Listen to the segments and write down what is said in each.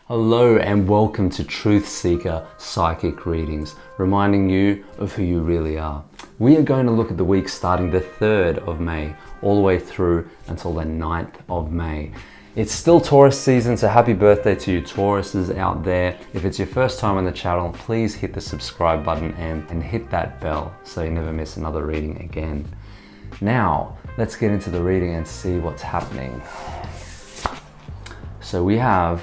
Hello and welcome to Truth Seeker Psychic Readings, reminding you of who you really are. We are going to look at the week starting the 3rd of May all the way through until the 9th of May. It's still Taurus season, so happy birthday to you Tauruses out there. If it's your first time on the channel, please hit the subscribe button and hit that bell so you never miss another reading again. Now, let's get into the reading and see what's happening. So we have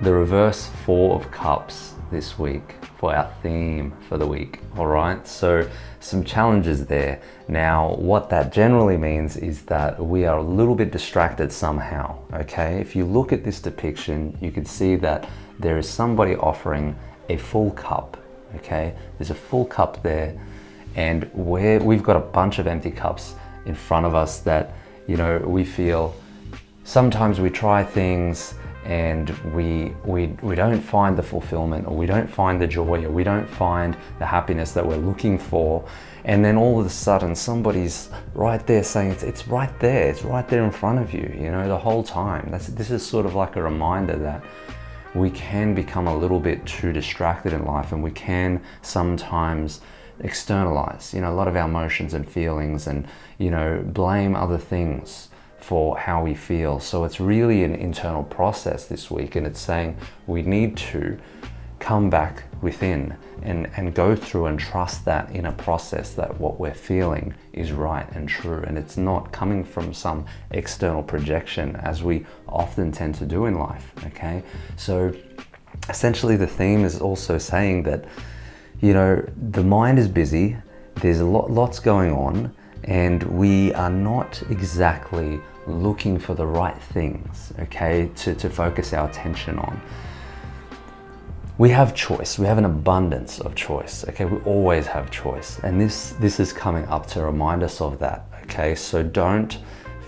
the reverse Four of Cups this week for our theme for the week. All right, so some challenges there. Now, what that generally means is that we are a little bit distracted somehow, okay? If you look at this depiction, you can see that there is somebody offering a full cup, okay? There's a full cup there, and we've got a bunch of empty cups in front of us that, you know, we feel sometimes we try things and we don't find the fulfillment, or we don't find the joy, or we don't find the happiness that we're looking for, and then all of a sudden somebody's right there saying it's right there in front of you, you know, the whole time. This is sort of like a reminder that we can become a little bit too distracted in life, and we can sometimes externalize, you know, a lot of our emotions and feelings, and, you know, blame other things for how we feel. So it's really an internal process this week, and it's saying we need to come back within and go through and trust that inner process, that what we're feeling is right and true, and it's not coming from some external projection as we often tend to do in life, okay? So essentially the theme is also saying that, you know, the mind is busy, there's lots going on, and we are not exactly looking for the right things, okay, to focus our attention on. We have choice, we have an abundance of choice, okay, we always have choice, and this is coming up to remind us of that, okay? So don't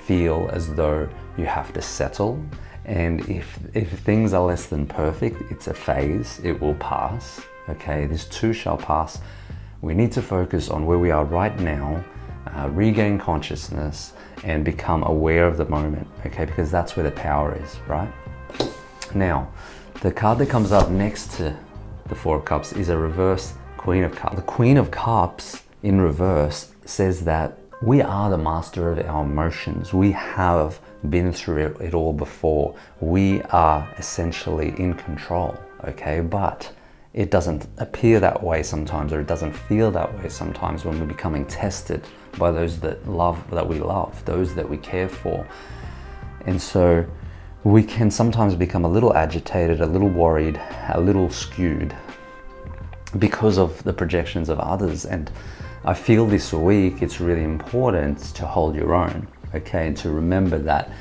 feel as though you have to settle, and if things are less than perfect, it's a phase, it will pass, okay? This too shall pass. We need to focus on where we are right now, regain consciousness, and become aware of the moment, okay? Because that's where the power is, right? Now, the card that comes up next to the Four of Cups is a reverse Queen of Cups. The Queen of Cups in reverse says that we are the master of our emotions. We have been through it all before. We are essentially in control, okay? But it doesn't appear that way sometimes, or it doesn't feel that way sometimes when we're becoming tested by those that we love, those that we care for. And so we can sometimes become a little agitated, a little worried, a little skewed because of the projections of others. And I feel this week it's really important to hold your own, okay, and to remember that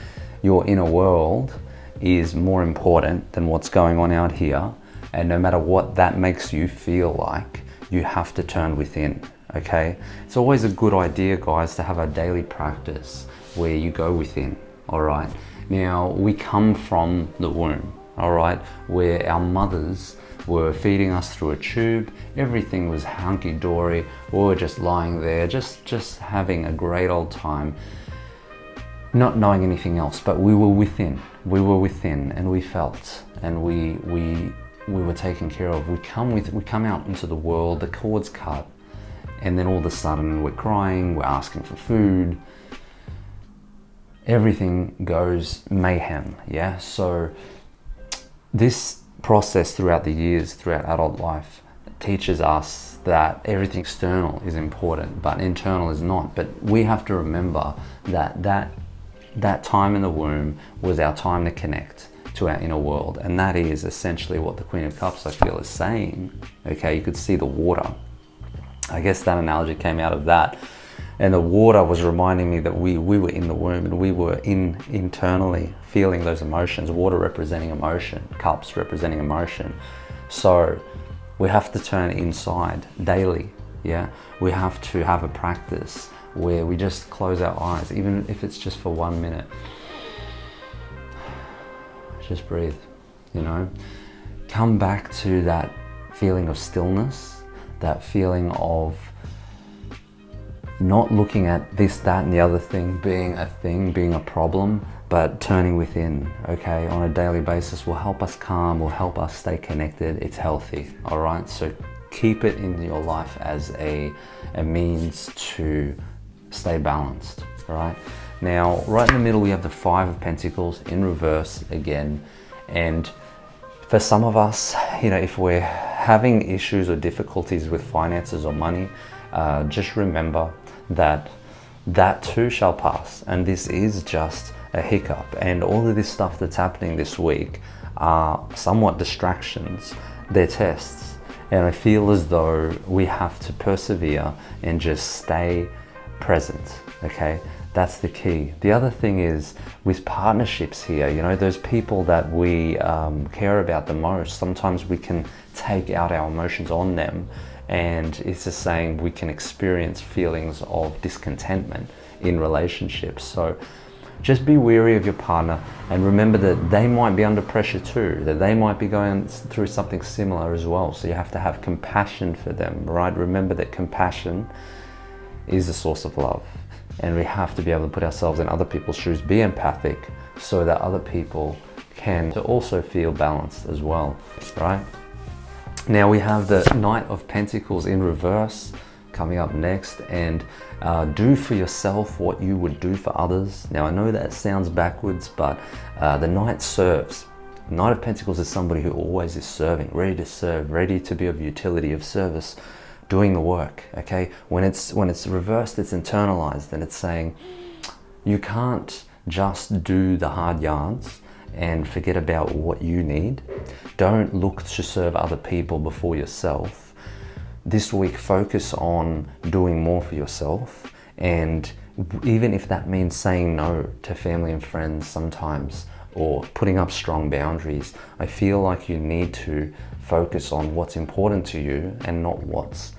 your inner world is more important than what's going on out here. And no matter what that makes you feel like, you have to turn within, okay? It's always a good idea, guys, to have a daily practice where you go within, all right? Now, we come from the womb, all right, where our mothers were feeding us through a tube. Everything was hunky-dory. We were just lying there, just having a great old time, not knowing anything else, but we were within. We were within, and we felt, and we were taken care of. We come out into the world, the cord's cut, and then all of a sudden we're crying, we're asking for food. Everything goes mayhem, yeah? So this process throughout the years, throughout adult life, teaches us that everything external is important, but internal is not. But we have to remember that time in the womb was our time to connect to our inner world, and that is essentially what the Queen of Cups, I feel, is saying, okay? You could see the water. I guess that analogy came out of that, and the water was reminding me that we were in the womb, and we were internally feeling those emotions, water representing emotion, cups representing emotion. So we have to turn inside daily, yeah? We have to have a practice where we just close our eyes, even if it's just for 1 minute. Just breathe, you know? Come back to that feeling of stillness, that feeling of not looking at this, that, and the other thing being a problem, but turning within, okay, on a daily basis will help us calm, will help us stay connected. It's healthy, all right? So keep it in your life as a means to stay balanced, all right? Now, right in the middle, we have the Five of Pentacles in reverse again. And for some of us, you know, if we're having issues or difficulties with finances or money, just remember that that too shall pass. And this is just a hiccup. And all of this stuff that's happening this week are somewhat distractions. They're tests. And I feel as though we have to persevere and just stay present, okay? That's the key. The other thing is with partnerships here, you know, those people that we care about the most, sometimes we can take out our emotions on them, and it's just saying we can experience feelings of discontentment in relationships. So just be wary of your partner and remember that they might be under pressure too, that they might be going through something similar as well. So you have to have compassion for them, right? Remember that compassion is a source of love. And we have to be able to put ourselves in other people's shoes, be empathic, so that other people can also feel balanced as well, right? Now we have the Knight of Pentacles in reverse coming up next, and do for yourself what you would do for others. Now I know that sounds backwards, but the Knight serves. Knight of Pentacles is somebody who always is serving, ready to serve, ready to be of utility, of service, doing the work, okay? When it's reversed, it's internalized, and it's saying you can't just do the hard yards and forget about what you need. Don't look to serve other people before yourself. This week, focus on doing more for yourself, and even if that means saying no to family and friends sometimes, or putting up strong boundaries, I feel like you need to focus on what's important to you and not what's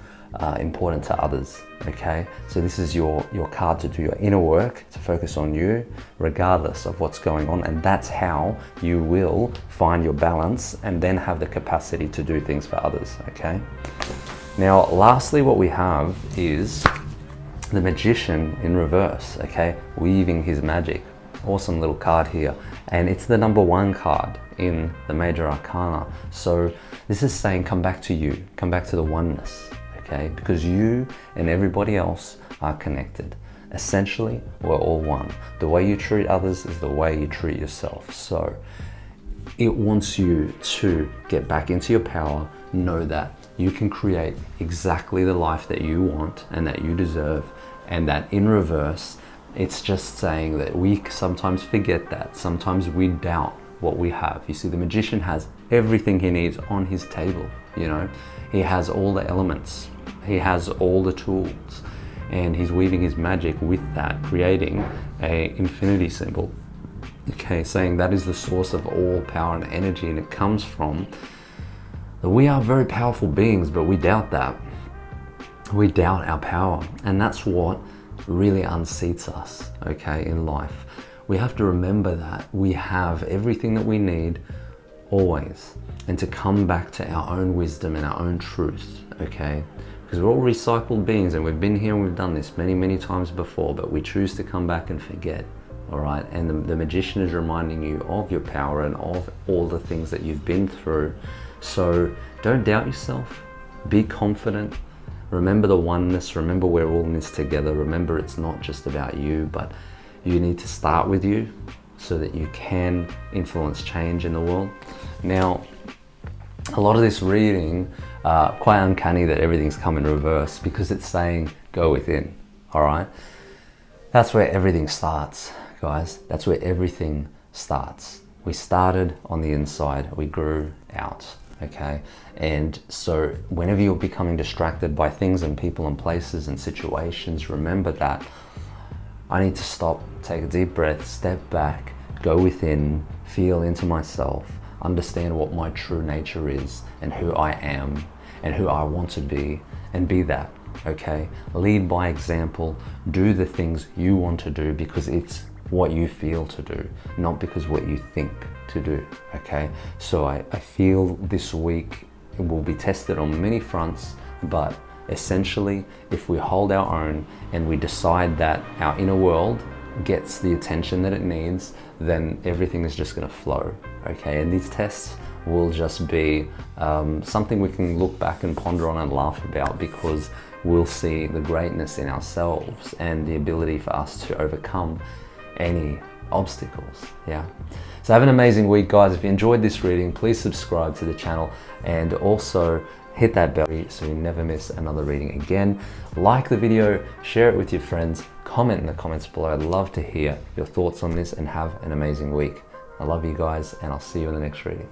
important to others, okay? So this is your card to do your inner work, to focus on you regardless of what's going on, and that's how you will find your balance and then have the capacity to do things for others, okay? Now lastly, what we have is the Magician in reverse, okay? Weaving his magic. Awesome little card here, and it's the number 1 card in the Major Arcana. So this is saying come back to you, come back to the oneness, okay? Because you and everybody else are connected. Essentially, we're all one. The way you treat others is the way you treat yourself. So it wants you to get back into your power, know that you can create exactly the life that you want and that you deserve, and that in reverse, it's just saying that we sometimes forget that. Sometimes we doubt what we have. You see, the Magician has everything he needs on his table, you know? He has all the elements. He has all the tools, and he's weaving his magic with that, creating a infinity symbol, okay? Saying that is the source of all power and energy, and it comes from that we are very powerful beings, but we doubt that. We doubt our power, and that's what really unseats us, okay, in life. We have to remember that we have everything that we need always, and to come back to our own wisdom and our own truth, okay? Because we're all recycled beings, and we've been here and we've done this many, many times before, but we choose to come back and forget, all right? And the Magician is reminding you of your power and of all the things that you've been through. So don't doubt yourself, be confident. Remember the oneness, remember we're all in this together. Remember it's not just about you, but you need to start with you so that you can influence change in the world. Now, a lot of this reading, quite uncanny that everything's come in reverse, because it's saying go within, all right? That's where everything starts, guys. That's where everything starts. We started on the inside, we grew out. Okay, and so whenever you're becoming distracted by things and people and places and situations, remember that I need to stop, take a deep breath, step back, go within, feel into myself, understand what my true nature is and who I am and who I want to be, and be that, okay? Lead by example, do the things you want to do because it's what you feel to do, not because what you think to do, okay? So I feel this week it will be tested on many fronts, but essentially if we hold our own and we decide that our inner world gets the attention that it needs, then everything is just going to flow. Okay, and these tests will just be something we can look back and ponder on and laugh about, because we'll see the greatness in ourselves and the ability for us to overcome any obstacles. Yeah. So have an amazing week, guys. If you enjoyed this reading, please subscribe to the channel and also hit that bell so you never miss another reading again. Like the video, share it with your friends, comment in the comments below. I'd love to hear your thoughts on this, and have an amazing week. I love you guys, and I'll see you in the next reading.